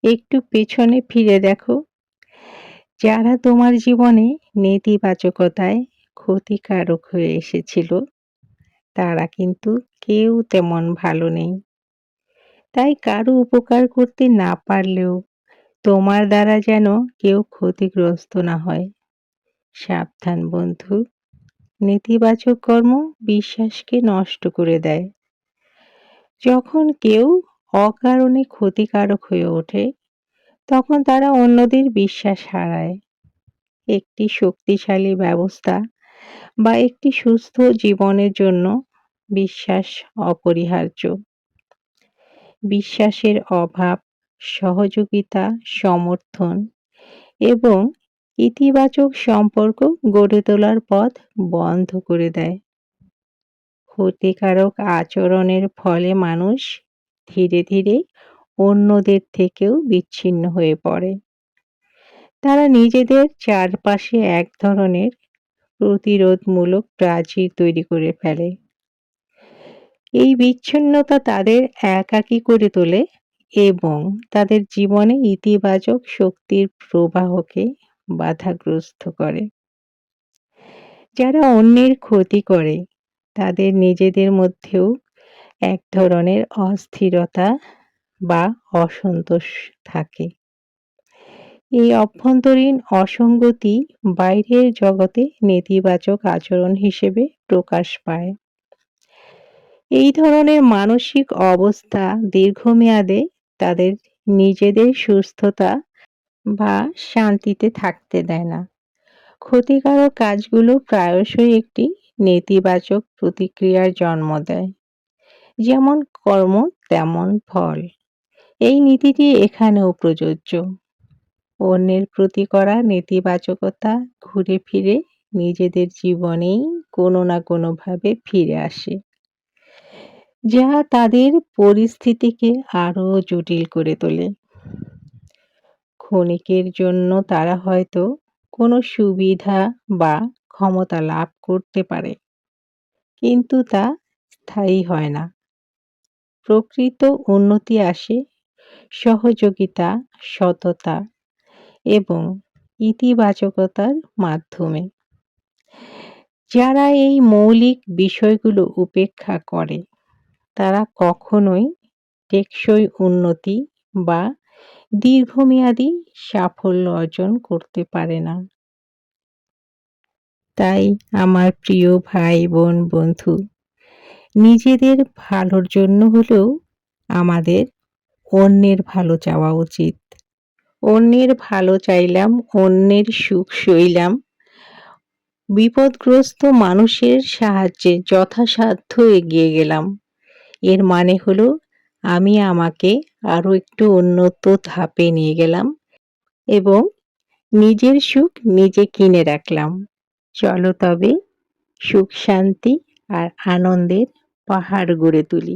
একটু পেছনে ফিরে দেখো, যারা তোমার জীবনে নেতিবাচকতায় ক্ষতিকারক হয়ে এসেছিল, তারা কিন্তু কেউ তেমন ভালো নেই। তাই কারো উপকার করতে না পারলেও তোমার দ্বারা যেন কেউ ক্ষতিগ্রস্ত না হয়। সাবধান বন্ধু, নেতিবাচক কর্ম বিশ্বাসকে নষ্ট করে দেয়। যখন কেউ অকারণে ক্ষতিকারক হয়ে ওঠে, তখন তারা অন্যদের বিশ্বাস হারায়। একটি শক্তিশালী ব্যবস্থা বা একটি সুস্থ জীবনের জন্য বিশ্বাস অপরিহার্য। বিশ্বাসের অভাব সহযোগিতা, সমর্থন এবং ইতিবাচক সম্পর্ক গড়ে তোলার পথ বন্ধ করে দেয়। ক্ষতিকারক আচরণের ফলে মানুষ ধীরে ধীরে অন্যদের থেকেও বিচ্ছিন্ন হয়ে পড়ে। তারা নিজেদের চারপাশে এক ধরনের প্রতিরোধমূলক প্রাচীর তৈরি করে ফেলে। এই বিচ্ছিন্নতা তাদের একাকী করে তোলে এবং তাদের জীবনে ইতিবাচক শক্তির প্রবাহকে বাধাগ্রস্ত করে। যারা অন্যের ক্ষতি করে, তাদের নিজেদের মধ্যেও এক ধরনের অস্থিরতা বা অসন্তোষ থাকে। এই অভ্যন্তরীণ অসঙ্গতি বাইরের জগতে নেতিবাচক আচরণ হিসেবে প্রকাশ পায়। এই ধরনের মানসিক অবস্থা দীর্ঘমেয়াদে তাদের নিজেদের সুস্থতা বা শান্তিতে থাকতে দেয় না। ক্ষতিকারক কাজগুলো প্রায়শই একটি নেতিবাচক প্রতিক্রিয়ার জন্ম দেয়। যেমন কর্ম তেমন ফল। এই নীতিটি এখানেও প্রযোজ্য। অন্যের প্রতি করা নেতিবাচকতা ঘুরে ফিরে নিজেদের জীবনেই কোনো না কোনোভাবে ফিরে আসে, যা তাদের পরিস্থিতিকে আরো জটিল করে তোলে। ক্ষণিকের জন্য তারা হয়তো কোনো সুবিধা বা ক্ষমতা লাভ করতে পারে, কিন্তু তা স্থায়ী হয় না। প্রকৃত উন্নতি আসে সহযোগিতা, সততা এবং ইতিবাচকতার মাধ্যমে। যারা এই মৌলিক বিষয়গুলো উপেক্ষা করে, তারা কখনোই টেকসই উন্নতি বা দীর্ঘমেয়াদী সাফল্য অর্জন করতে পারে না। তাই আমার প্রিয় ভাই বোন বন্ধু, নিজেদের ভালোর জন্য হলেও আমাদের অন্যের ভালো চাওয়া উচিত। অন্যের ভালো চাইলাম, অন্যের সুখ সইলাম, বিপদগ্রস্ত মানুষের সাহায্যে যথাসাধ্য এগিয়ে গেলাম। এর মানে হলো আমি আমাকে আরো একটু উন্নত ধাপে নিয়ে গেলাম এবং নিজের সুখ নিজে কিনে রাখলাম। চলো তবে সুখ শান্তি আর আনন্দের পাহাড় গড়ে তুলি।